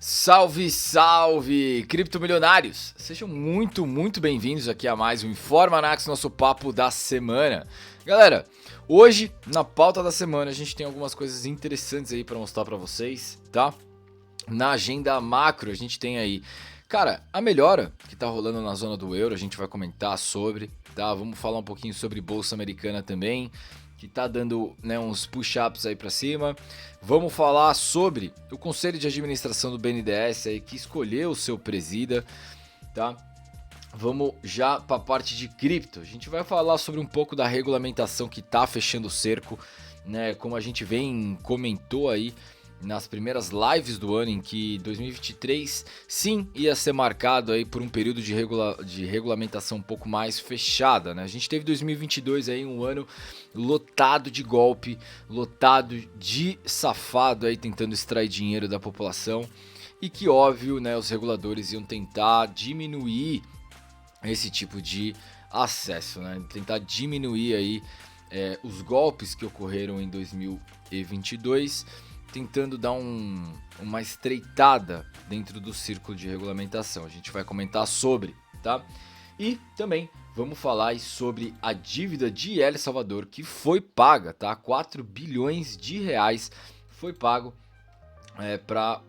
Salve, salve, criptomilionários! Sejam muito bem-vindos aqui a mais um Informa Anax, nosso papo da semana. Galera, hoje, na pauta da semana, a gente tem algumas coisas interessantes aí para mostrar para vocês, tá? Na agenda macro, a gente tem aí, cara, a melhora que tá rolando na zona do euro, a gente vai comentar sobre, tá? Vamos falar um pouquinho sobre Bolsa Americana também, que tá dando, né, uns push-ups aí para cima. Vamos falar sobre o conselho de administração do BNDES aí que escolheu o seu presida, tá? Vamos já para a parte de cripto. A gente vai falar sobre um pouco da regulamentação que tá fechando o cerco, né? Como a gente comentou aí nas primeiras lives do ano, em que 2023 sim ia ser marcado aí por um período de regulamentação um pouco mais fechada, né? A gente teve 2022 aí um ano lotado de golpe, lotado de safado aí tentando extrair dinheiro da população e que óbvio, né, os reguladores iam tentar diminuir esse tipo de acesso, né? Tentar diminuir aí os golpes que ocorreram em 2022, tentando dar uma estreitada dentro do círculo de regulamentação. A gente vai comentar sobre, tá? E também vamos falar sobre a dívida de El Salvador que foi paga, tá? 4 bilhões de reais foi pago para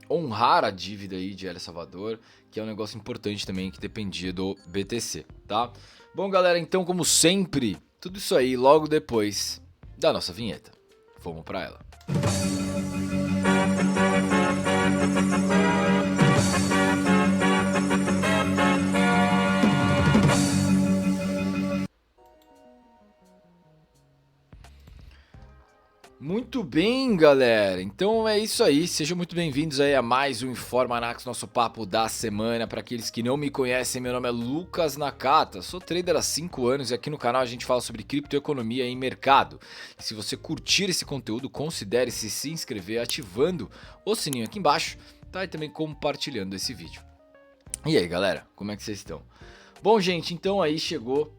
honrar a dívida aí de El Salvador, que é um negócio importante também que dependia do BTC, tá? Bom, galera, então como sempre, tudo isso aí logo depois da nossa vinheta. Vamos para ela. Muito bem, galera, então é isso aí, sejam muito bem-vindos aí a mais um Informa Anax, nosso papo da semana. Para aqueles que não me conhecem, meu nome é Lucas Nakata, sou trader há 5 anos e aqui no canal a gente fala sobre criptoeconomia e mercado. E se você curtir esse conteúdo, considere se inscrever ativando o sininho aqui embaixo, tá? E também compartilhando esse vídeo. E aí, galera, como é que vocês estão? Bom, gente, então aí chegou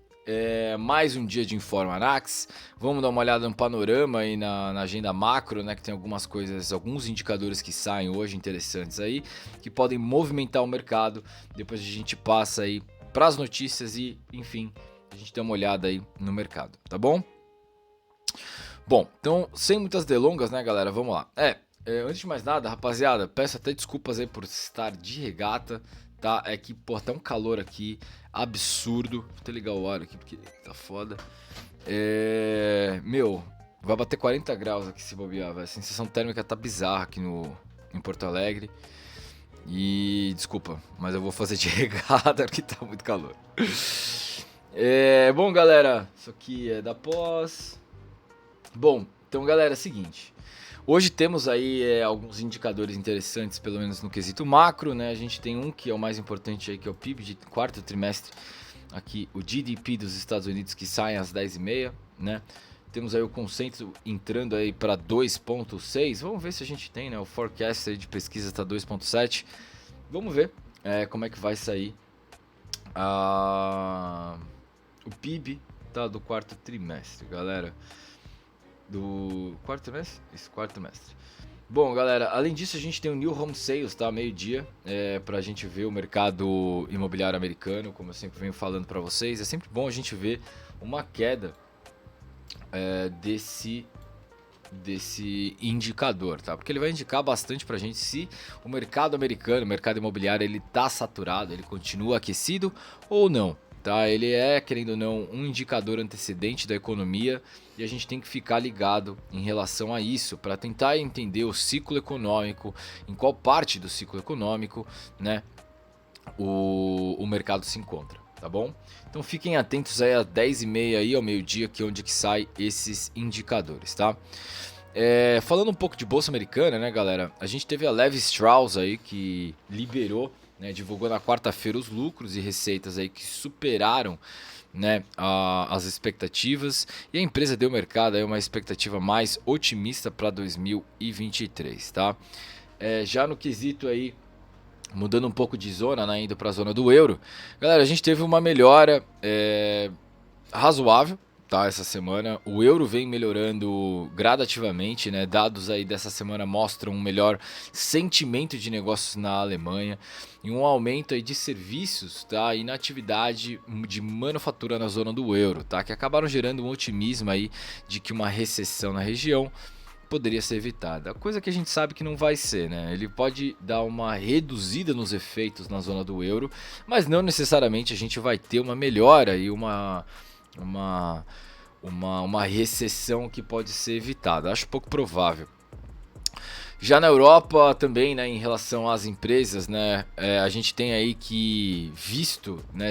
mais um dia de Informa Anax. Vamos dar uma olhada no panorama aí na agenda macro, né? Que tem algumas coisas, alguns indicadores que saem hoje interessantes aí, que podem movimentar o mercado. Depois a gente passa aí para as notícias e, enfim, a gente dá uma olhada aí no mercado, tá bom? Bom, então, sem muitas delongas, né, galera? Vamos lá. Antes de mais nada, rapaziada, peço até desculpas aí por estar de regata, tá? É que, pô, tá um calor aqui absurdo. Vou até ligar o ar aqui porque tá foda. Meu, vai bater 40 graus aqui se bobear, velho. A sensação térmica tá bizarra aqui em Porto Alegre. E desculpa, mas eu vou fazer de regata porque tá muito calor. Bom, galera, isso aqui é da pós. Bom, então, galera, é o seguinte. Hoje temos aí alguns indicadores interessantes, pelo menos no quesito macro, né? A gente tem um que é o mais importante aí, que é o PIB de quarto trimestre, aqui o GDP dos Estados Unidos, que sai às 10h30, né? Temos aí o consenso entrando aí para 2.6, vamos ver se a gente tem, né? O forecast aí de pesquisa está 2.7, vamos ver como é que vai sair o PIB, tá, do quarto trimestre, galera. Do quarto trimestre? Isso, quarto trimestre. Bom, galera, além disso a gente tem o New Home Sales, tá? Meio-dia, pra gente ver o mercado imobiliário americano, como eu sempre venho falando pra vocês. É sempre bom a gente ver uma queda desse indicador, tá? Porque ele vai indicar bastante pra gente se o mercado americano, o mercado imobiliário, ele tá saturado, ele continua aquecido ou não. Tá, ele é, querendo ou não, um indicador antecedente da economia e a gente tem que ficar ligado em relação a isso para tentar entender o ciclo econômico, em qual parte do ciclo econômico, né, o mercado se encontra, tá bom? Então fiquem atentos aí às 10h30 aí ao meio-dia, que é onde que sai esses indicadores, tá? Falando um pouco de Bolsa Americana, né, galera, a gente teve a Levi Strauss aí que liberou, né, divulgou na quarta-feira os lucros e receitas aí que superaram, né, as expectativas, e a empresa deu ao mercado aí uma expectativa mais otimista para 2023, tá? Já no quesito aí, mudando um pouco de zona, né, indo para a zona do euro, galera, a gente teve uma melhora razoável, tá, essa semana. O euro vem melhorando gradativamente, né? Dados aí dessa semana mostram um melhor sentimento de negócios na Alemanha e um aumento aí de serviços, tá? E na atividade de manufatura na zona do euro, tá? Que acabaram gerando um otimismo aí de que uma recessão na região poderia ser evitada. Coisa que a gente sabe que não vai ser, né? Ele pode dar uma reduzida nos efeitos na zona do euro, mas não necessariamente a gente vai ter uma melhora e uma recessão que pode ser evitada. Acho pouco provável. Já na Europa também, né, em relação às empresas, né, a gente tem aí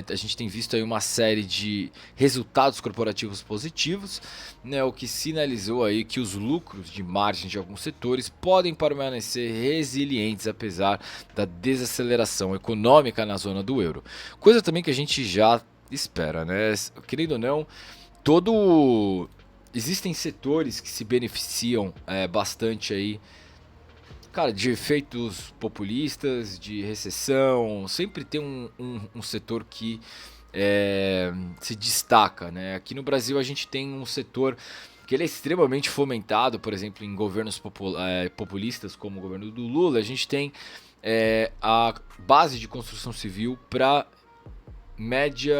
a gente tem visto aí uma série de resultados corporativos positivos, né, o que sinalizou aí que os lucros de margem de alguns setores podem permanecer resilientes apesar da desaceleração econômica na zona do euro. Coisa também que a gente já espera, né, querendo ou não, existem setores que se beneficiam bastante aí, cara, de efeitos populistas, de recessão. Sempre tem um setor que se destaca, né? Aqui no Brasil a gente tem um setor que ele é extremamente fomentado, por exemplo, em governos populistas como o governo do Lula. A gente tem a base de construção civil para média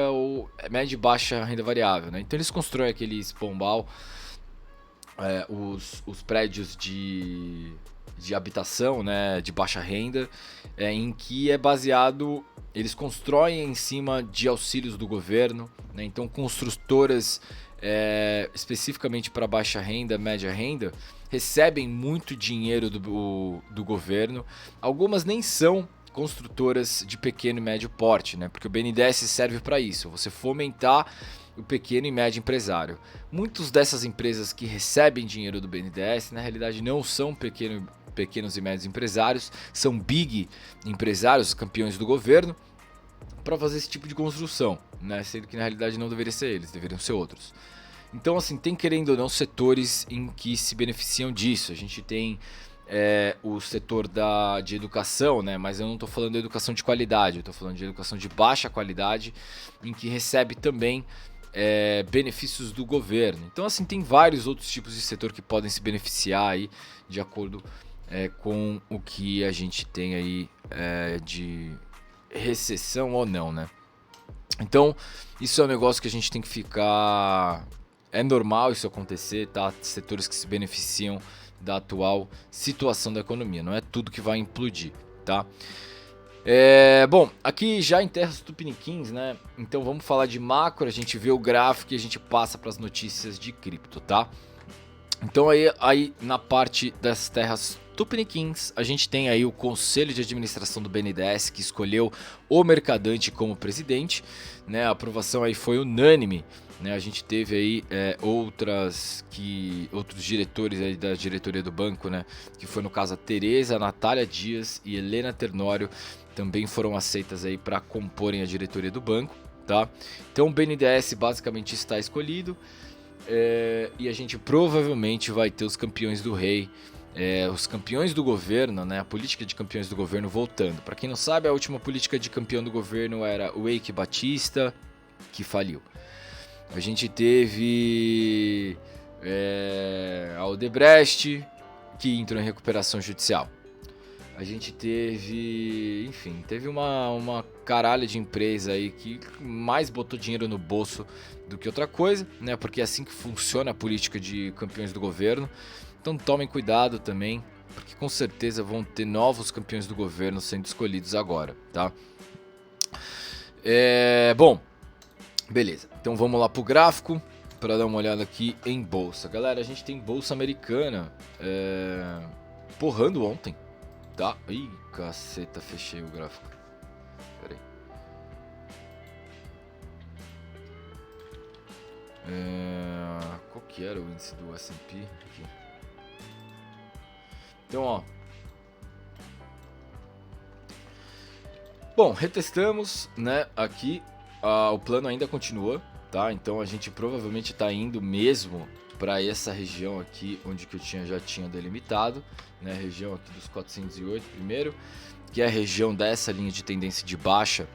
e baixa renda variável, né? Então eles constroem aqueles pombal, os prédios de habitação, né, de baixa renda, em que é baseado, eles constroem em cima de auxílios do governo, né? Então construtoras especificamente para baixa renda, média renda, recebem muito dinheiro do governo. Algumas nem são construtoras de pequeno e médio porte, né? Porque o BNDES serve para isso, você fomentar o pequeno e médio empresário. Muitas dessas empresas que recebem dinheiro do BNDES, na realidade não são pequenos e médios empresários, são big empresários, campeões do governo, para fazer esse tipo de construção, né? Sendo que na realidade não deveria ser eles, deveriam ser outros. Então, assim, tem, querendo ou não, setores em que se beneficiam disso. A gente tem o setor de educação, né? Mas eu não estou falando de educação de qualidade, eu estou falando de educação de baixa qualidade, em que recebe também benefícios do governo. Então, assim, tem vários outros tipos de setor que podem se beneficiar aí de acordo com o que a gente tem aí de recessão ou não, né? Então, isso é um negócio que a gente tem que ficar... É normal isso acontecer, tá? Setores que se beneficiam da atual situação da economia. Não é tudo que vai implodir, tá? Bom, aqui já em terras tupiniquins, né? Então vamos falar de macro, a gente vê o gráfico e a gente passa para as notícias de cripto, tá? Então aí na parte das terras tupiniquins, a gente tem aí o Conselho de Administração do BNDES, que escolheu o Mercadante como presidente, né? A aprovação aí foi unânime, né? A gente teve aí outros diretores aí da diretoria do banco, né? Que foi no caso a Tereza, a Natália Dias e Helena Ternório, também foram aceitas aí para comporem a diretoria do banco, tá? Então o BNDES basicamente está escolhido. E a gente provavelmente vai ter os campeões do rei, os campeões do governo, né? A política de campeões do governo voltando. Para quem não sabe, a última política de campeão do governo era o Eike Batista, que faliu. A gente teve a Odebrecht, que entrou em recuperação judicial. A gente teve, enfim, teve uma caralho de empresa aí que mais botou dinheiro no bolso do que outra coisa, né? Porque é assim que funciona a política de campeões do governo. Então tomem cuidado também, porque com certeza vão ter novos campeões do governo sendo escolhidos agora, tá? Bom, beleza. Então vamos lá pro gráfico para dar uma olhada aqui em bolsa. Galera, a gente tem bolsa americana porrando ontem. Tá? Ih, caceta, fechei o gráfico. Pera aí. Qual que era o índice do S&P? Aqui. Então, ó. Bom, retestamos, né? Aqui o plano ainda continua, tá? Então a gente provavelmente tá indo mesmo para essa região aqui, onde que eu já tinha delimitado, né? A região aqui dos 408 primeiro, que é a região dessa linha de tendência de baixa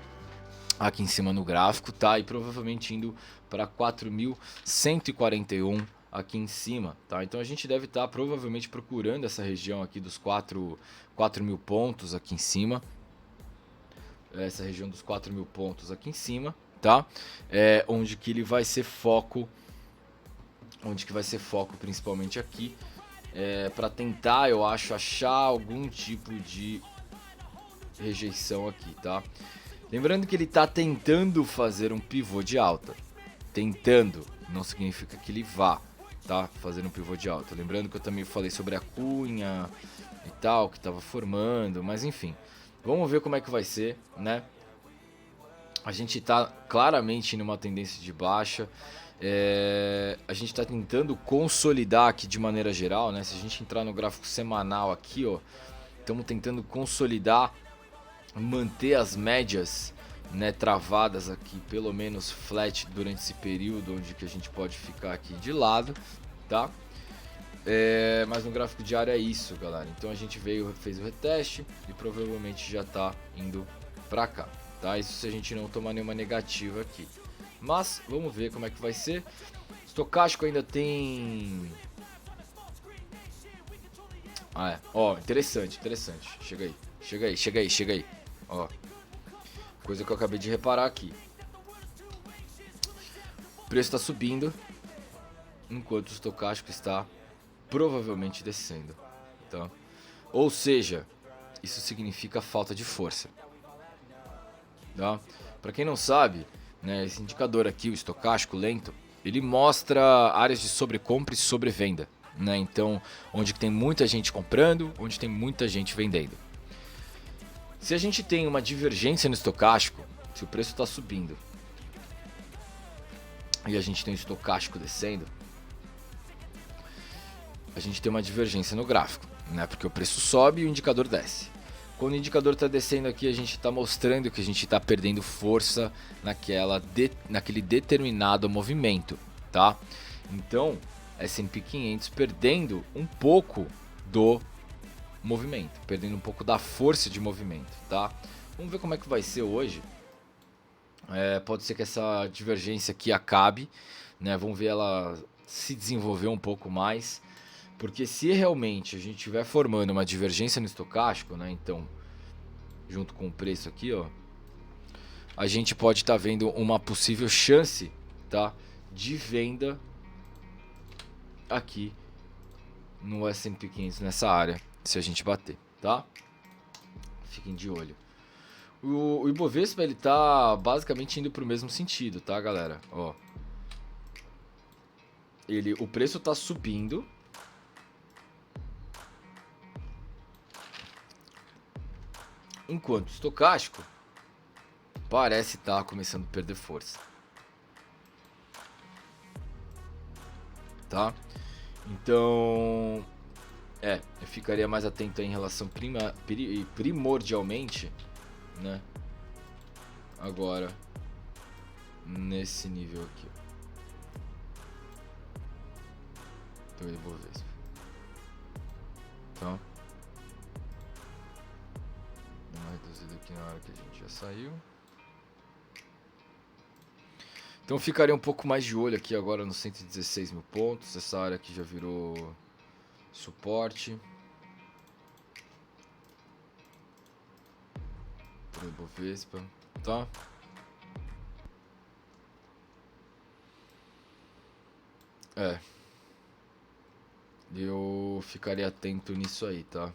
aqui em cima no gráfico, tá? E provavelmente indo para 4.141 aqui em cima, tá? Então a gente deve estar provavelmente procurando essa região aqui dos 4.000 pontos aqui em cima. Essa região dos 4.000 pontos aqui em cima, tá? Onde que ele vai ser foco, onde que vai ser foco principalmente aqui, para tentar, eu acho, achar algum tipo de rejeição aqui, tá? Lembrando que ele está tentando fazer um pivô de alta. Tentando, não significa que ele vá, tá? Fazer um pivô de alta. Lembrando que eu também falei sobre a cunha e tal, que estava formando, mas enfim. Vamos ver como é que vai ser, né? A gente está claramente numa tendência de baixa. A gente está tentando consolidar aqui de maneira geral, né? Se a gente entrar no gráfico semanal aqui, ó, estamos tentando consolidar, manter as médias, né, travadas aqui, pelo menos flat durante esse período, onde que a gente pode ficar aqui de lado, tá? Mas no gráfico diário é isso, galera. Então a gente fez o reteste e provavelmente já está indo para cá, tá? Isso se a gente não tomar nenhuma negativa aqui. Mas vamos ver como é que vai ser. Estocástico ainda tem... Ó, interessante. Chega aí. Ó, coisa que eu acabei de reparar aqui. O preço está subindo, enquanto o estocástico está provavelmente descendo, tá? Ou seja, isso significa falta de força, tá? Para quem não sabe, né, esse indicador aqui, o estocástico lento, ele mostra áreas de sobrecompra e sobrevenda, né? Então, onde tem muita gente comprando, onde tem muita gente vendendo. Se a gente tem uma divergência no estocástico, se o preço está subindo e a gente tem o estocástico descendo, a gente tem uma divergência no gráfico, né? Porque o preço sobe e o indicador desce. Quando o indicador está descendo aqui, a gente está mostrando que a gente está perdendo força naquele determinado movimento, tá? Então, S&P 500 perdendo um pouco do movimento, perdendo um pouco da força de movimento, tá? Vamos ver como é que vai ser hoje. Pode ser que essa divergência aqui acabe, né? Vamos ver ela se desenvolver um pouco mais. Porque se realmente a gente estiver formando uma divergência no estocástico, né, então, junto com o preço aqui, ó, a gente pode estar vendo uma possível chance, tá, de venda aqui no S&P 500 nessa área, se a gente bater, tá? Fiquem de olho. O Ibovespa, ele tá basicamente indo para o mesmo sentido, tá, galera? Ó, o preço tá subindo. Enquanto o estocástico parece estar começando a perder força, tá? Então, eu ficaria mais atento em relação primordialmente, né? Agora, nesse nível aqui, então eu vou ver. Então, reduzido aqui na hora que a gente já saiu. Então ficaria um pouco mais de olho aqui agora nos 116 mil pontos. Essa área aqui já virou suporte para o Ibovespa, tá? Eu ficaria atento nisso aí, tá?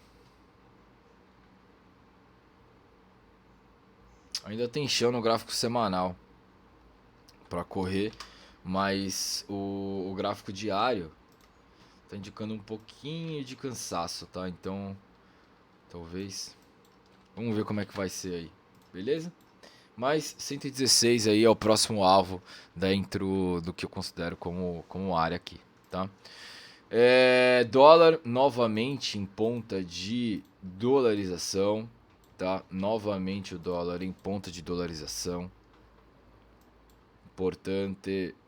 Ainda tem chão no gráfico semanal para correr, mas o gráfico diário tá indicando um pouquinho de cansaço, tá? Então, talvez... Vamos ver como é que vai ser aí, beleza? Mas 116 aí é o próximo alvo dentro do que eu considero como área aqui, tá? Dólar novamente em ponta de dolarização, tá? Novamente o dólar em ponta de dolarização.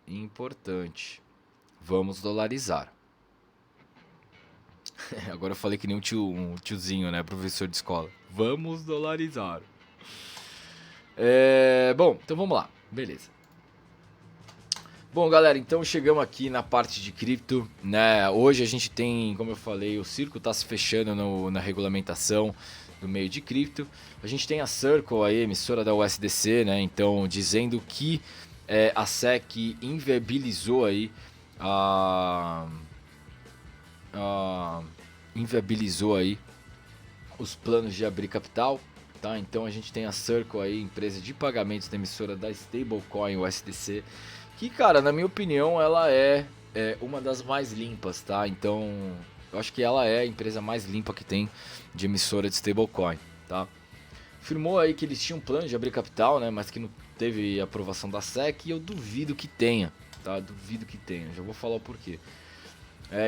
Importante. Vamos dolarizar. Agora eu falei que nem um tiozinho, né? Professor de escola. Vamos dolarizar. Bom, então vamos lá. Beleza. Bom, galera, então chegamos aqui na parte de cripto, né? Hoje a gente tem, como eu falei, o circo está se fechando na regulamentação do meio de cripto. A gente tem a Circle, aí, emissora da USDC, né? Então, dizendo que a SEC inviabilizou aí os planos de abrir capital, tá? Então a gente tem a Circle aí, empresa de pagamentos da emissora da stablecoin USDC, que, cara, na minha opinião, ela é uma das mais limpas, tá? Então, eu acho que ela é a empresa mais limpa que tem de emissora de stablecoin, tá? Afirmou aí que eles tinham um plano de abrir capital, né? Mas que não teve aprovação da SEC e eu duvido que tenha, tá? Duvido que tenha, já vou falar o porquê.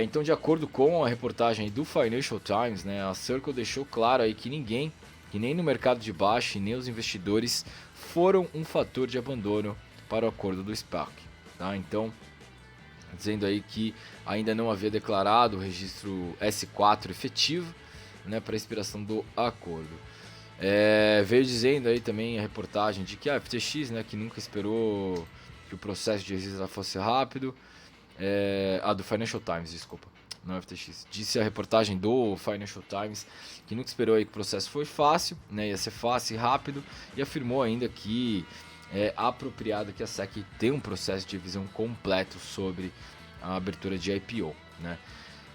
Então, de acordo com a reportagem do Financial Times, né, a Circle deixou claro aí que ninguém, que nem no mercado de baixo e nem os investidores, foram um fator de abandono para o acordo do SPAC. Tá? Então, dizendo aí que ainda não havia declarado o registro S4 efetivo, né, para a expiração do acordo. Veio dizendo aí também a reportagem de que a FTX, né, que nunca esperou que o processo de registro fosse rápido, do Financial Times, desculpa, não é FTX. Disse a reportagem do Financial Times que nunca esperou aí que o processo foi fácil, né, ia ser fácil e rápido, e afirmou ainda que é apropriado que a SEC tenha um processo de revisão completo sobre a abertura de IPO, né.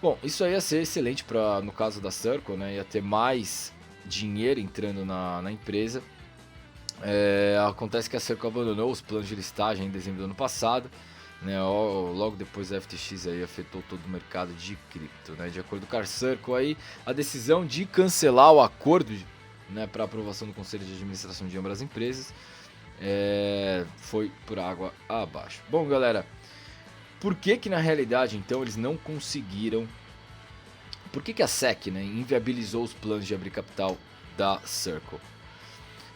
Bom, isso aí ia ser excelente para, no caso da Circle, né, ia ter mais dinheiro entrando na empresa. Acontece que a Circle abandonou os planos de listagem em dezembro do ano passado, né, logo depois da FTX aí afetou todo o mercado de cripto, né. De acordo com a Circle aí, a decisão de cancelar o acordo, né, para aprovação do Conselho de Administração de ambas as empresas foi por água abaixo. Bom, galera, por que na realidade então eles não conseguiram? Por que a SEC, né, inviabilizou os planos de abrir capital da Circle?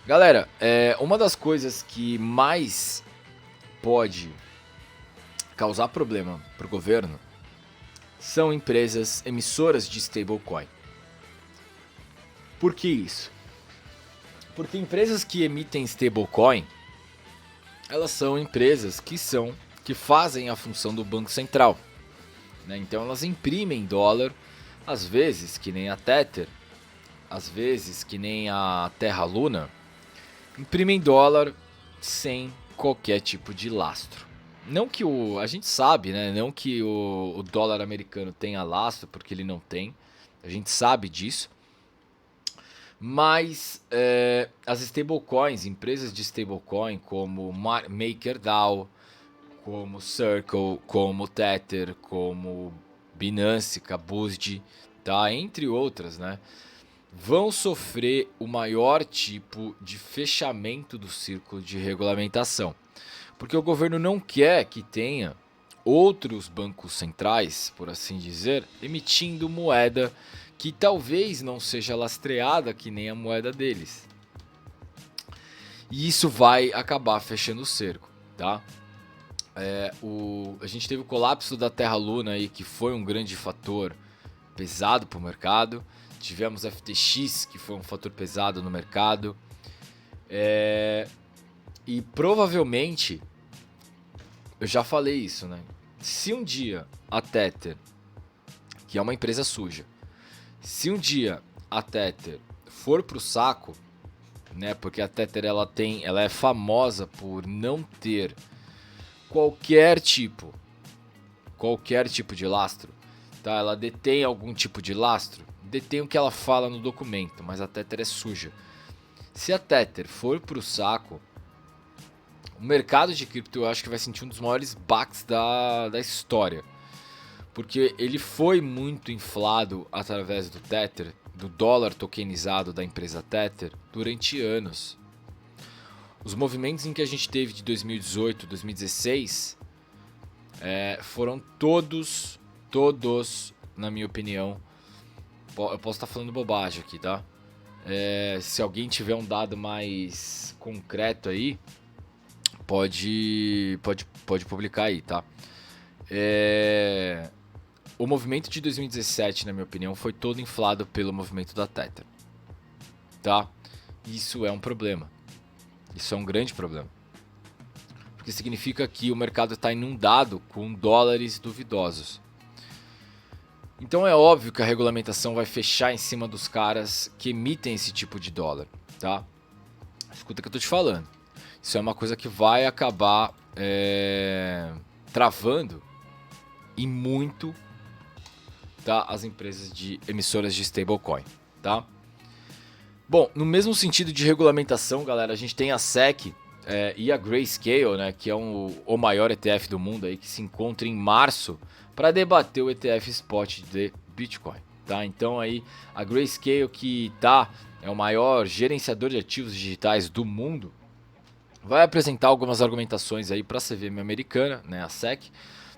Galera, uma das coisas que mais pode causar problema para o governo são empresas emissoras de stablecoin. Por que isso? Porque empresas que emitem stablecoin, elas são empresas que fazem a função do Banco Central, né? Então elas imprimem dólar, às vezes que nem a Tether, às vezes que nem a Terra Luna, imprimem dólar sem qualquer tipo de lastro. Não que a gente sabe, né? Não que o dólar americano tenha lastro, porque ele não tem. A gente sabe disso. Mas as stablecoins, empresas de stablecoin como MakerDAO, como Circle, como Tether, como Binance, Kabuzd, tá? Entre outras, né, vão sofrer o maior tipo de fechamento do círculo de regulamentação. Porque o governo não quer que tenha outros bancos centrais, por assim dizer, emitindo moeda que talvez não seja lastreada que nem a moeda deles. E isso vai acabar fechando o cerco, tá? A gente teve o colapso da Terra Luna aí, que foi um grande fator pesado para o mercado. Tivemos a FTX, que foi um fator pesado no mercado. E provavelmente, eu já falei isso, né? Se um dia a Tether, que é uma empresa suja, se um dia a Tether for pro saco, né? Porque a Tether ela é famosa por não ter qualquer tipo de lastro, tá? Ela detém algum tipo de lastro, detém o que ela fala no documento, mas a Tether é suja. Se a Tether for pro saco, o mercado de cripto eu acho que vai sentir um dos maiores baques da história. Porque ele foi muito inflado através do Tether, do dólar tokenizado da empresa Tether, durante anos. Os movimentos em que a gente teve de 2018, 2016, foram todos, na minha opinião, eu posso estar falando bobagem aqui, tá? Se alguém tiver um dado mais concreto aí, pode publicar aí, tá? O movimento de 2017, na minha opinião, foi todo inflado pelo movimento da Tether, tá? Isso é um problema. Isso é um grande problema. Porque significa que o mercado está inundado com dólares duvidosos. Então é óbvio que a regulamentação vai fechar em cima dos caras que emitem esse tipo de dólar, tá? Escuta o que eu tô te falando. Isso é uma coisa que vai acabar travando e muito, tá, as empresas de emissoras de stablecoin, tá? Bom, no mesmo sentido de regulamentação, galera, a gente tem a SEC e a Grayscale, né, que é o maior ETF do mundo aí, que se encontra em março para debater o ETF Spot de Bitcoin, tá? Então aí a Grayscale, que é o maior gerenciador de ativos digitais do mundo, vai apresentar algumas argumentações aí para a CVM americana, né, a SEC,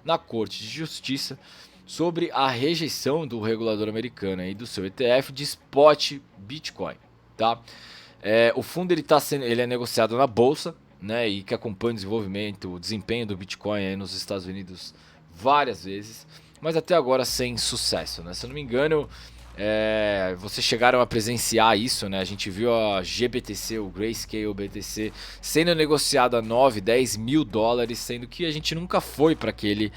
na Corte de Justiça sobre a rejeição do regulador americano aí do seu ETF de Spot Bitcoin, tá? O fundo ele é negociado na bolsa, né, e que acompanha o desenvolvimento, o desempenho do Bitcoin aí nos Estados Unidos várias vezes, mas até agora sem sucesso, né? Se eu não me engano, vocês chegaram a presenciar isso, né? A gente viu a GBTC, o Grayscale BTC, sendo negociado a 9, 10 mil dólares, sendo que a gente nunca foi para aquele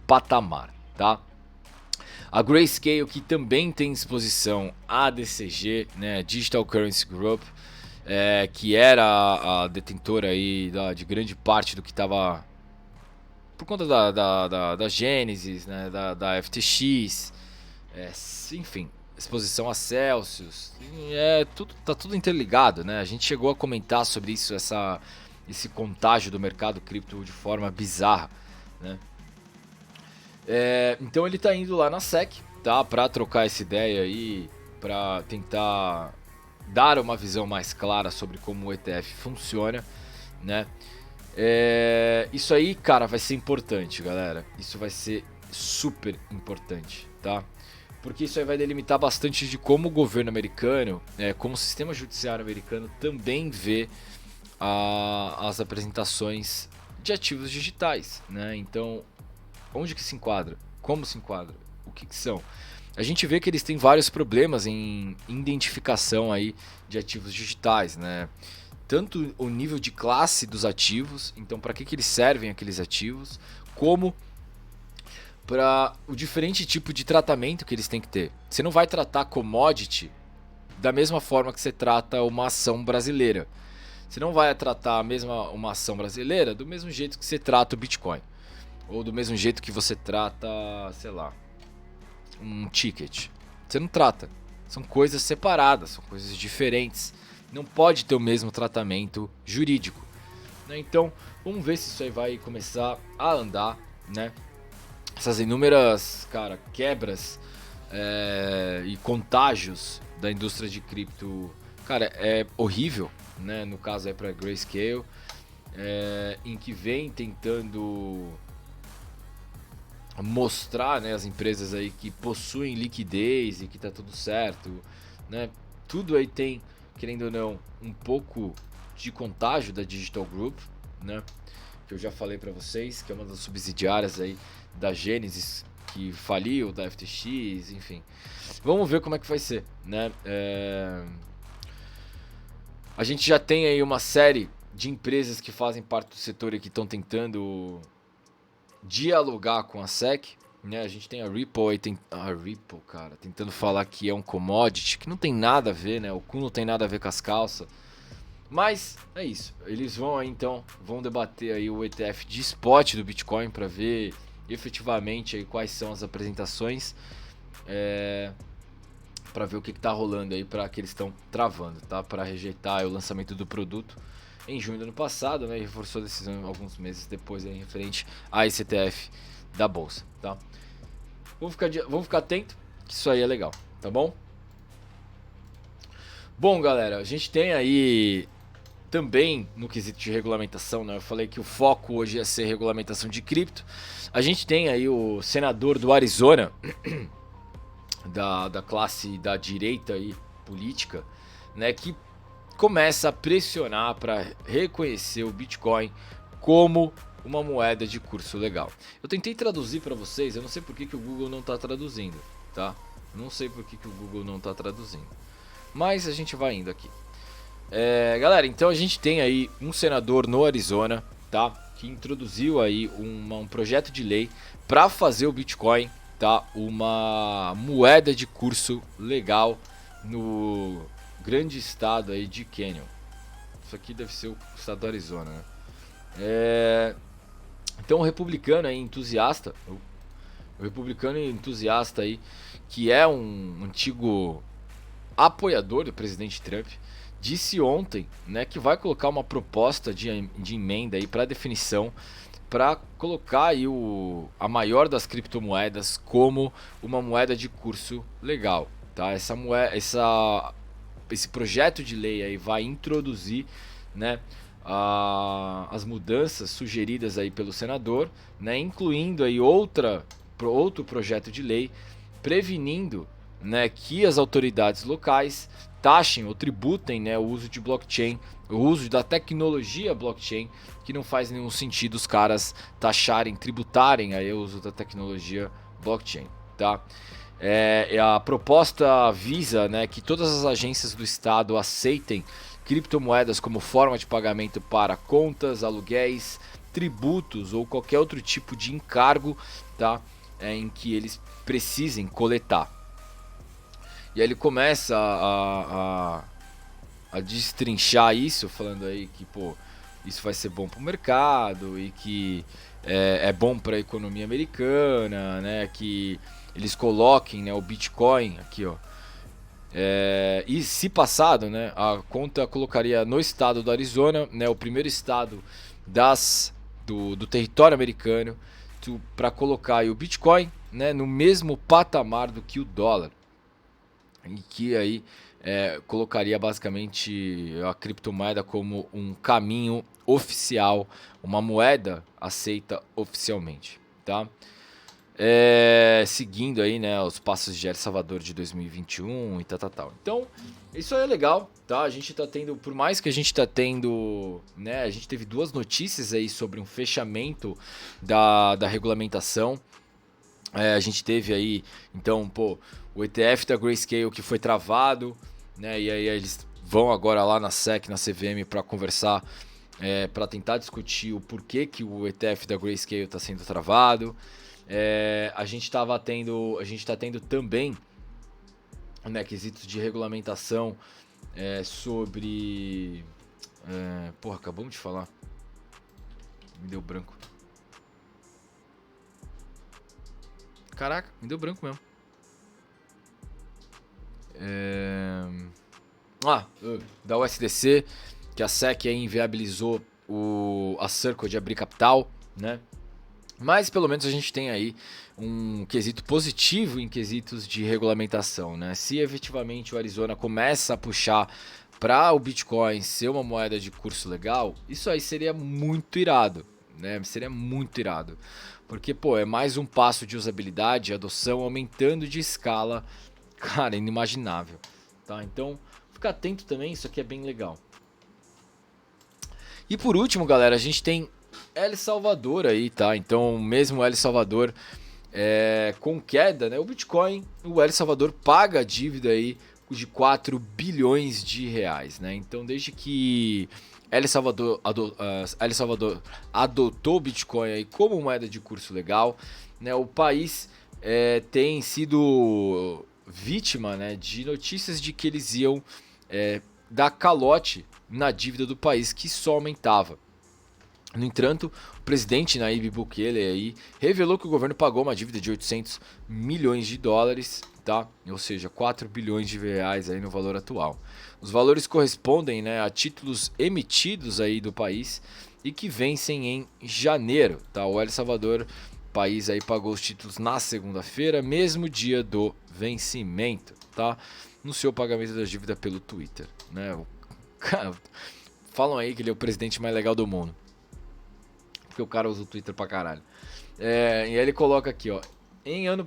patamar, tá? A Grayscale, que também tem exposição à DCG, né, Digital Currency Group, que era a detentora aí de grande parte do que estava por conta da Genesis, né, da FTX, enfim, exposição a Celsius, tá tudo interligado, né? A gente chegou a comentar sobre isso, esse contágio do mercado cripto de forma bizarra, né? Então ele tá indo lá na SEC, tá, para trocar essa ideia aí, para tentar dar uma visão mais clara sobre como o ETF funciona, né? Isso aí, cara, vai ser importante, galera. Isso vai ser super importante, tá? Porque isso aí vai delimitar bastante de como o governo americano, como o sistema judiciário americano também vê as apresentações de ativos digitais, né? Então, onde que se enquadra? Como se enquadra? O que são? A gente vê que eles têm vários problemas em identificação aí de ativos digitais, né? Tanto o nível de classe dos ativos, então para que eles servem aqueles ativos, como para o diferente tipo de tratamento que eles têm que ter. Você não vai tratar commodity da mesma forma que você trata uma ação brasileira. Você não vai tratar uma ação brasileira do mesmo jeito que você trata o Bitcoin. Ou do mesmo jeito que você trata, sei lá, um ticket. Você não trata. São coisas separadas, são coisas diferentes. Não pode ter o mesmo tratamento jurídico, né? Então, vamos ver se isso aí vai começar a andar, né? Essas inúmeras, cara, quebras e contágios da indústria de cripto, cara, é horrível, né? No caso é para Grayscale, em que vem tentando mostrar, né, as empresas aí que possuem liquidez e que tá tudo certo, né? Tudo aí tem, querendo ou não, um pouco de contágio da Digital Group, né? Que eu já falei para vocês, que é uma das subsidiárias aí da Genesis, que faliu, da FTX, enfim. Vamos ver como é que vai ser, né? A gente já tem aí uma série de empresas que fazem parte do setor e que estão tentando dialogar com a SEC, né? A gente tem a Ripple aí, cara, tentando falar que é um commodity, que não tem nada a ver, né? O cu não tem nada a ver com as calças. Mas é isso. Eles vão aí, então, vão debater aí o ETF de spot do Bitcoin para ver efetivamente aí quais são as apresentações, para ver o que tá rolando aí, para que eles estão travando, tá? Para rejeitar o lançamento do produto em junho do ano passado, né? E reforçou a decisão alguns meses depois aí, referente a esse ETF da bolsa, tá? Vamos ficar atento, que isso aí é legal, tá bom? Bom, galera, a gente tem aí também no quesito de regulamentação, né? Eu falei que o foco hoje ia ser regulamentação de cripto. A gente tem aí o senador do Arizona, da classe da direita aí, política, né? Que começa a pressionar para reconhecer o Bitcoin como uma moeda de curso legal. Eu tentei traduzir para vocês, eu não sei por que o Google não está traduzindo, tá? Não sei por que o Google não está traduzindo. Mas a gente vai indo aqui. Galera, então a gente tem aí um senador no Arizona, tá? Que introduziu aí um projeto de lei para fazer o Bitcoin, tá? Uma moeda de curso legal no grande estado aí de Canyon. Isso aqui deve ser o estado do Arizona, né? Então o republicano aí entusiasta, o republicano entusiasta aí, que é um antigo apoiador do presidente Trump, disse ontem, né, que vai colocar uma proposta de emenda aí para definição, para colocar aí a maior das criptomoedas como uma moeda de curso legal, tá? Esse projeto de lei aí vai introduzir, né, as mudanças sugeridas aí pelo senador, né, incluindo aí outro projeto de lei prevenindo, né, que as autoridades locais taxem ou tributem, né, o uso de blockchain, o uso da tecnologia blockchain, que não faz nenhum sentido os caras taxarem, tributarem aí o uso da tecnologia blockchain, tá? A proposta visa, né, que todas as agências do estado aceitem criptomoedas como forma de pagamento para contas, aluguéis, tributos ou qualquer outro tipo de encargo, tá? Em que eles precisem coletar. E aí ele começa a destrinchar isso, falando aí que, pô, isso vai ser bom para o mercado e que é bom para a economia americana, né? Que eles coloquem, né, o Bitcoin aqui, ó. E se passado, né, a conta colocaria no estado do Arizona, né, o primeiro estado do território americano, para colocar aí o Bitcoin, né, no mesmo patamar do que o dólar. E que aí colocaria basicamente a criptomoeda como um caminho oficial, uma moeda aceita oficialmente, tá? Seguindo aí, né, os passos de El Salvador de 2021 e tal. Então, isso aí é legal, tá? A gente tá tendo, por mais que a gente tá tendo, né, a gente teve duas notícias aí sobre um fechamento da regulamentação. A gente teve aí, então, pô, o ETF da Grayscale que foi travado, né? E aí eles vão agora lá na SEC, na CVM, para conversar, para tentar discutir o porquê que o ETF da Grayscale está sendo travado. A gente tá tendo também, né, quesitos de regulamentação sobre... porra, acabamos de falar. Me deu branco. Caraca, me deu branco mesmo. Da USDC, que a SEC aí inviabilizou a Circle de abrir capital, né? Mas pelo menos a gente tem aí um quesito positivo em quesitos de regulamentação, né? Se efetivamente o Arizona começa a puxar para o Bitcoin ser uma moeda de curso legal, isso aí seria muito irado, né? Seria muito irado. Porque, pô, é mais um passo de usabilidade, adoção aumentando de escala, cara, inimaginável, tá? Então, fica atento também, isso aqui é bem legal. E por último, galera, a gente tem El Salvador aí, tá? Então, mesmo El Salvador com queda, né? O Bitcoin, o El Salvador paga a dívida aí de 4 bilhões de reais, né? Então, desde que El Salvador adotou o Bitcoin aí como moeda de curso legal, né? O país tem sido vítima, né, de notícias de que eles iam dar calote na dívida do país, que só aumentava. No entanto, o presidente Nayib Bukele aí revelou que o governo pagou uma dívida de 800 milhões de dólares, tá? Ou seja, 4 bilhões de reais aí no valor atual. Os valores correspondem, né, a títulos emitidos aí do país e que vencem em janeiro, tá? O El Salvador, país aí, pagou os títulos na segunda-feira, mesmo dia do vencimento, tá? No seu pagamento da dívida pelo Twitter, né? Falam aí que ele é o presidente mais legal do mundo, porque o cara usa o Twitter pra caralho. E aí ele coloca aqui, ó.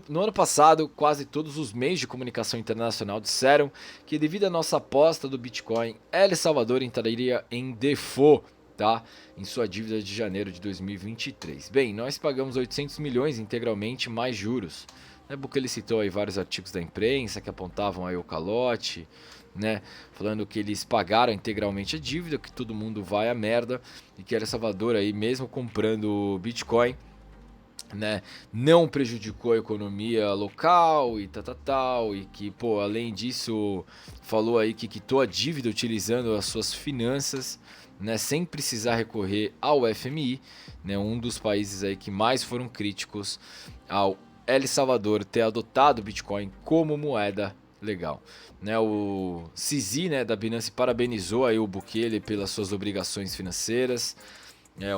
No ano passado, quase todos os meios de comunicação internacional disseram que, devido à nossa aposta do Bitcoin, El Salvador entraria em default, tá? Em sua dívida de janeiro de 2023. Bem, nós pagamos 800 milhões integralmente mais juros, né? Bukele citou aí vários artigos da imprensa que apontavam aí o calote, né? Falando que eles pagaram integralmente a dívida, que todo mundo vai à merda e que El Salvador aí, mesmo comprando Bitcoin, né, não prejudicou a economia local e tal, e que, pô, além disso, falou aí que quitou a dívida utilizando as suas finanças, né, sem precisar recorrer ao FMI, né, um dos países aí que mais foram críticos ao El Salvador ter adotado o Bitcoin como moeda legal. Né, o CZ, né, da Binance parabenizou aí o Bukele pelas suas obrigações financeiras.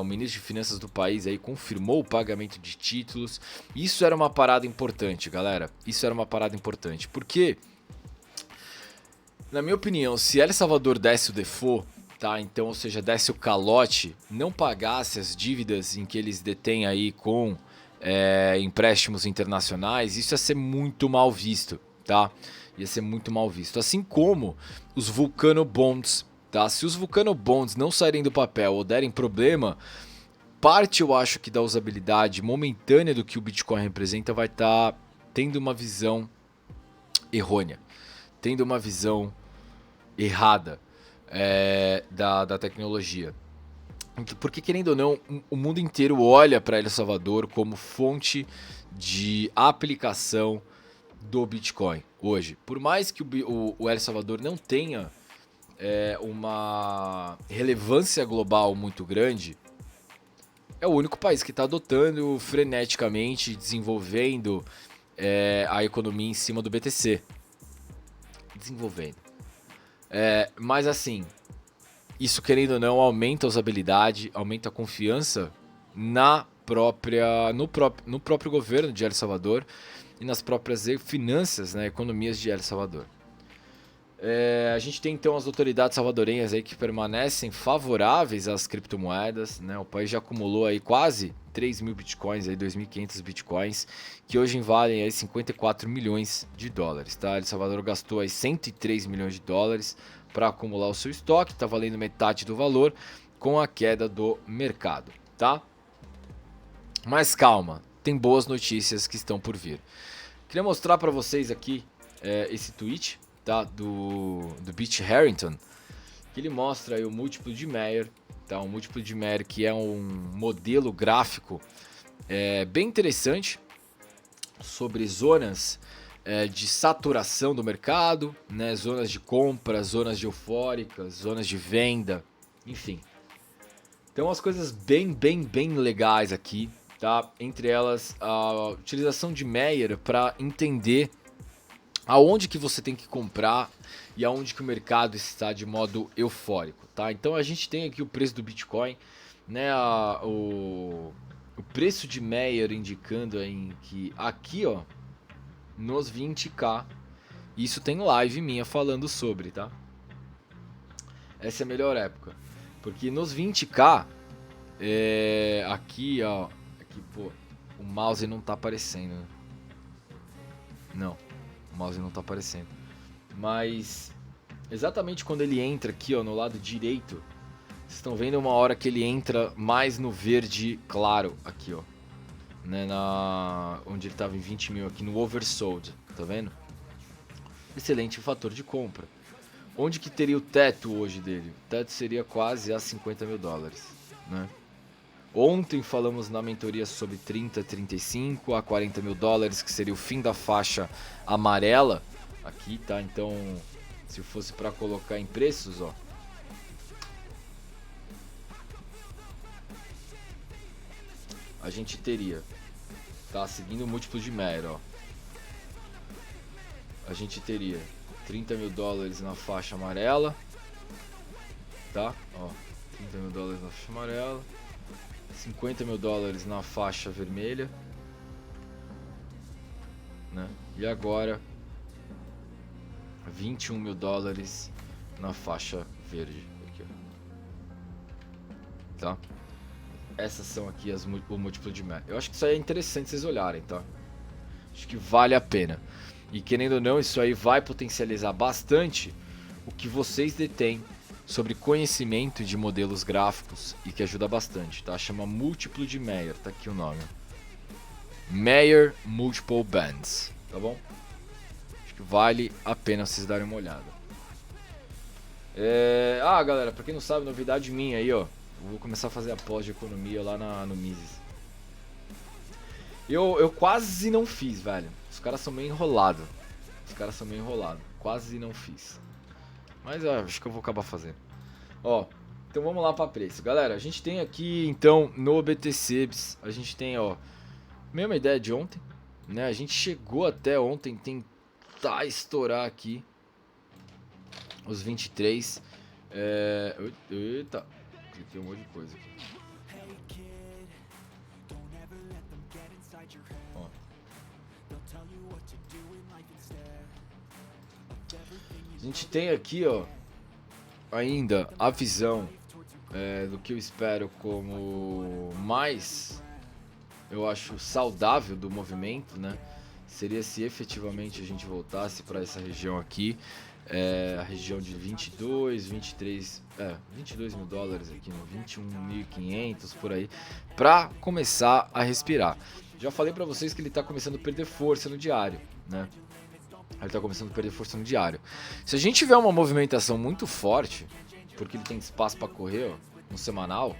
O ministro de Finanças do país aí confirmou o pagamento de títulos. Isso era uma parada importante, galera. Isso era uma parada importante. Porque, na minha opinião, se El Salvador desse o default, tá? Então, ou seja, desse o calote, não pagasse as dívidas em que eles detêm aí com empréstimos internacionais, isso ia ser muito mal visto, tá? Ia ser muito mal visto. Assim como os Vulcano Bonds. Tá? Se os Vulcano Bonds não saírem do papel ou derem problema, parte eu acho que da usabilidade momentânea do que o Bitcoin representa vai estar tendo uma visão errônea, tendo uma visão errada da tecnologia. Porque, querendo ou não, o mundo inteiro olha para El Salvador como fonte de aplicação do Bitcoin hoje. Por mais que o El Salvador não tenha uma relevância global muito grande, é o único país que está adotando freneticamente, desenvolvendo a economia em cima do BTC. Desenvolvendo. Mas assim, isso, querendo ou não, aumenta a usabilidade, aumenta a confiança no próprio governo de El Salvador e nas próprias finanças, né, economias de El Salvador. A gente tem então as autoridades salvadorenhas aí que permanecem favoráveis às criptomoedas, né? O país já acumulou aí quase 3 mil bitcoins, aí 2.500 bitcoins, que hoje valem aí 54 milhões de dólares, tá? El Salvador gastou aí 103 milhões de dólares para acumular o seu estoque, está valendo metade do valor com a queda do mercado, tá? Mas calma, tem boas notícias que estão por vir. Queria mostrar para vocês aqui esse tweet, tá, do Beach Harrington, que ele mostra aí o múltiplo de Mayer, tá, um múltiplo de Mayer que é um modelo gráfico bem interessante sobre zonas de saturação do mercado, né, zonas de compra, zonas de eufóricas, zonas de venda, enfim. Então as coisas bem legais aqui, tá? Entre elas a utilização de Mayer para entender aonde que você tem que comprar e aonde que o mercado está de modo eufórico, tá? Então a gente tem aqui o preço do Bitcoin, né? O preço de Mayer indicando aí que aqui, ó, nos 20k, isso tem live minha falando sobre, tá? Essa é a melhor época, porque nos 20k, aqui, ó, aqui, pô, o mouse não tá aparecendo, né? Não. O mouse não tá aparecendo. Mas exatamente quando ele entra aqui, ó, no lado direito, vocês estão vendo uma hora que ele entra mais no verde claro aqui, ó, né, onde ele tava em 20 mil aqui no oversold, tá vendo? Excelente fator de compra. Onde que teria o teto hoje dele? O teto seria quase a 50 mil dólares, né? Ontem falamos na mentoria sobre 30, 35 a 40 mil dólares, que seria o fim da faixa amarela aqui, tá? Então, se fosse para colocar em preços, ó, a gente teria, tá? Seguindo o múltiplo de Mayer, ó, a gente teria 30 mil dólares na faixa amarela, tá? Ó, 30 mil dólares na faixa amarela. 50 mil dólares na faixa vermelha, né? E agora 21 mil dólares na faixa verde aqui, ó. Tá? Essas são aqui o múltiplo de Mayer. Eu acho que isso aí é interessante vocês olharem, tá? Acho que vale a pena. E querendo ou não, isso aí vai potencializar bastante o que vocês detêm sobre conhecimento de modelos gráficos e que ajuda bastante, tá? Chama múltiplo de Mayer, tá aqui o nome. Meyer Multiple Bands, tá bom? Acho que vale a pena vocês darem uma olhada. Galera, pra quem não sabe, novidade minha aí, ó. Eu vou começar a fazer a pós de economia lá no Mises. Eu quase não fiz, velho. Os caras são meio enrolados. Quase não fiz. Mas acho que eu vou acabar fazendo. Ó, então vamos lá pra preço. Galera, a gente tem aqui, então, no BTC, a gente tem, ó, mesma ideia de ontem, né? A gente chegou até ontem tentar estourar aqui os 23. Eita, cliquei um monte de coisa aqui. Ó. A gente tem aqui, ó, ainda a visão do que eu espero como mais, eu acho, saudável do movimento, né? Seria se efetivamente a gente voltasse para essa região aqui, a região de 22 mil dólares aqui, no 21.500 por aí, para começar a respirar. Já falei para vocês que ele está começando a perder força no diário, né? Ele está começando a perder força no diário. Se a gente tiver uma movimentação muito forte, porque ele tem espaço para correr, ó, no semanal,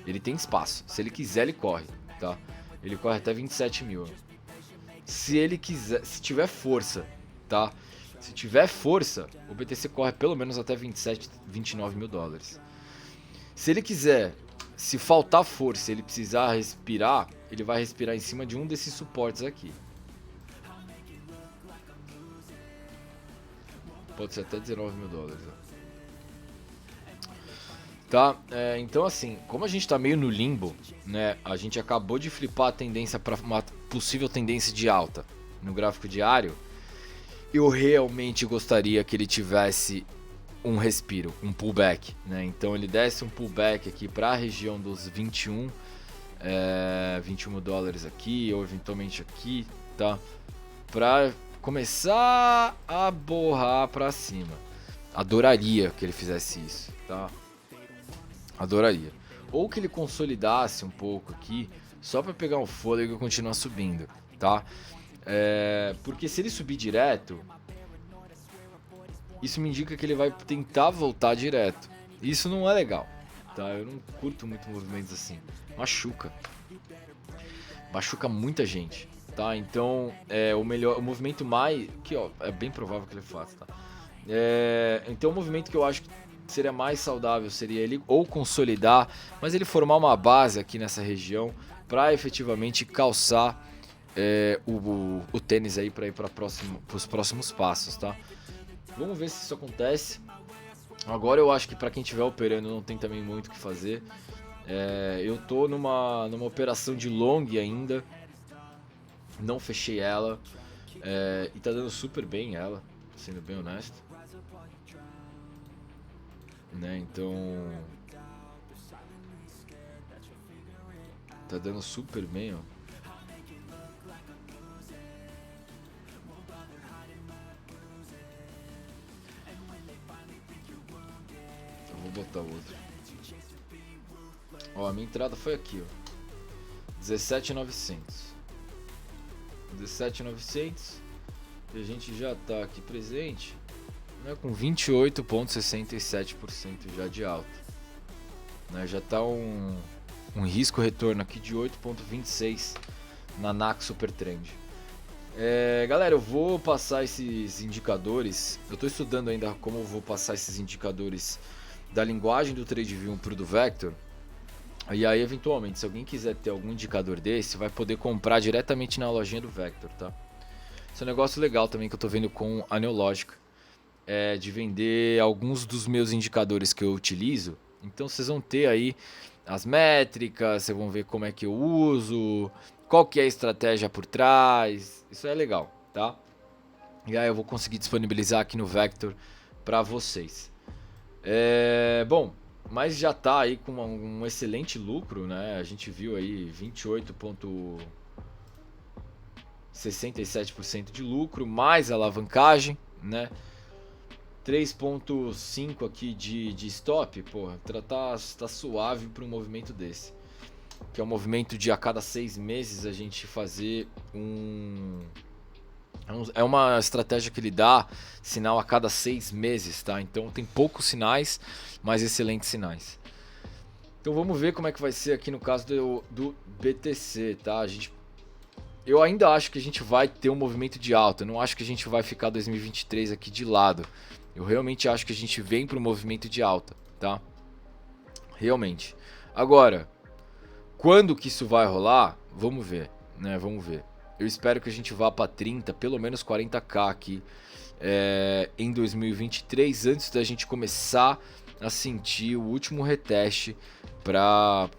ele tem espaço. Se ele quiser, ele corre, tá? Ele corre até 27 mil. Se ele quiser, se tiver força, tá? Se tiver força, o BTC corre pelo menos até 27, 29 mil dólares. Se ele quiser, se faltar força, ele precisar respirar, ele vai respirar em cima de um desses suportes aqui. Pode ser até 19 mil dólares. Tá, então assim, como a gente tá meio no limbo, né? A gente acabou de flipar a tendência para uma possível tendência de alta no gráfico diário. Eu realmente gostaria que ele tivesse um respiro, um pullback, né? Então ele desse um pullback aqui para a região dos 21 mil dólares aqui, ou eventualmente aqui, tá? Para começar a borrar para cima. Adoraria que ele fizesse isso, tá? Adoraria. Ou que ele consolidasse um pouco aqui, só para pegar um fôlego e continuar subindo, tá? Porque se ele subir direto, isso me indica que ele vai tentar voltar direto. Isso não é legal, tá? Eu não curto muito movimentos assim. Machuca. Machuca muita gente, tá? Então, o movimento mais... Aqui, ó, é bem provável que ele faça, tá? Então, o movimento que eu acho que seria mais saudável seria ele ou consolidar, mas ele formar uma base aqui nessa região para efetivamente calçar o tênis aí para ir para os próximos passos, tá? Vamos ver se isso acontece. Agora eu acho que para quem estiver operando não tem também muito o que fazer. Eu tô numa operação de long ainda, não fechei ela, e tá dando super bem ela, sendo bem honesto, né? Então tá dando super bem, ó. Vou botar outro. Ó, a minha entrada foi aqui, ó. 17.900. 17.900. E a gente já tá aqui presente, né, com 28,67% já de alta. Né, já tá um risco retorno aqui de 8,26 na NAC Super Trend. Galera, eu vou passar esses indicadores. Eu tô estudando ainda como eu vou passar esses indicadores da linguagem do TradeView pro do Vector. E aí, eventualmente, se alguém quiser ter algum indicador desse, vai poder comprar diretamente na lojinha do Vector, tá? Esse é um negócio legal também que eu tô vendo com a Neológica, de vender alguns dos meus indicadores que eu utilizo. Então vocês vão ter aí as métricas, vocês vão ver como é que eu uso, qual que é a estratégia por trás. Isso é legal, tá? E aí eu vou conseguir disponibilizar aqui no Vector para vocês. Bom, mas já tá aí com um excelente lucro, né? A gente viu aí 28,67% de lucro, mais alavancagem, né? 3,5 aqui de stop, porra, tá suave para um movimento desse. que é um movimento de a cada 6 meses a gente fazer é uma estratégia que ele dá sinal a cada 6 meses, tá? Então tem poucos sinais, mas excelentes sinais. Então vamos ver como é que vai ser aqui no caso do BTC, tá? Eu ainda acho que a gente vai ter um movimento de alta. Eu não acho que a gente vai ficar 2023 aqui de lado. Eu realmente acho que a gente vem para um movimento de alta, tá? Realmente. Agora, quando que isso vai rolar? Vamos ver, né? Vamos ver. Eu espero que a gente vá para 30, pelo menos 40k aqui em 2023, antes da gente começar a sentir o último reteste para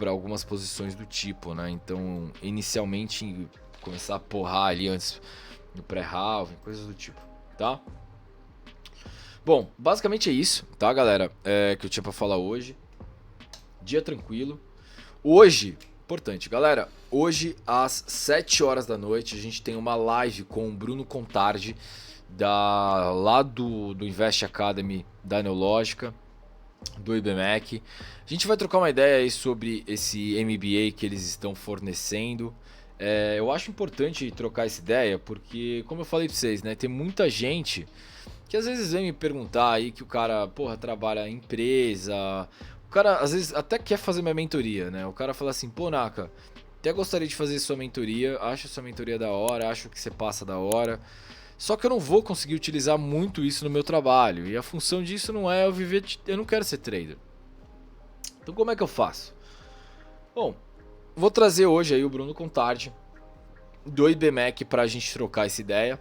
algumas posições do tipo, né? Então, inicialmente, começar a porrar ali antes do pré-halving, coisas do tipo, tá? Bom, basicamente é isso, tá, galera? Que eu tinha para falar hoje. Dia tranquilo. Hoje, importante, galera, hoje às 7 horas da noite a gente tem uma live com o Bruno Contardi lá do Invest Academy da Neológica, do IBMEC. A gente vai trocar uma ideia aí sobre esse MBA que eles estão fornecendo. Eu acho importante trocar essa ideia porque, como eu falei para vocês, né, tem muita gente que às vezes vem me perguntar aí que o cara, porra, trabalha em empresa. O cara às vezes até quer fazer minha mentoria, né? O cara fala assim, pô, Naka, até gostaria de fazer sua mentoria, acho sua mentoria da hora, acho que você passa da hora. Só que eu não vou conseguir utilizar muito isso no meu trabalho. E a função disso não é eu viver... Eu não quero ser trader. Então como é que eu faço? Bom, vou trazer hoje aí o Bruno Contardi do IBMEC pra gente trocar essa ideia.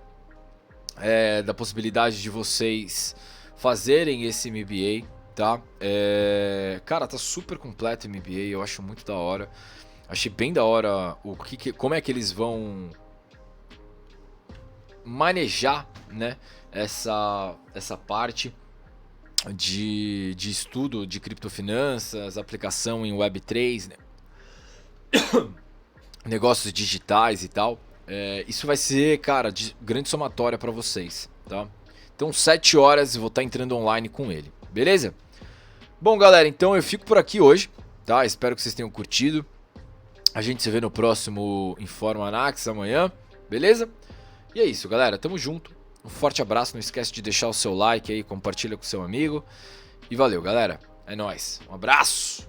Da possibilidade de vocês fazerem esse MBA, tá? Cara, tá super completo o MBA, eu acho muito da hora. Achei bem da hora como é que eles vão manejar, né, essa parte de estudo de criptofinanças, aplicação em Web3, né? Negócios digitais e tal. Isso vai ser, cara, de grande somatória para vocês, tá? Então 7 horas eu vou estar entrando online com ele, beleza? Bom, galera, então eu fico por aqui hoje, tá? Espero que vocês tenham curtido. A gente se vê no próximo Informa Anax amanhã, beleza? E é isso, galera, tamo junto. Um forte abraço, não esquece de deixar o seu like aí, compartilha com seu amigo. E valeu, galera. É nóis. Um abraço!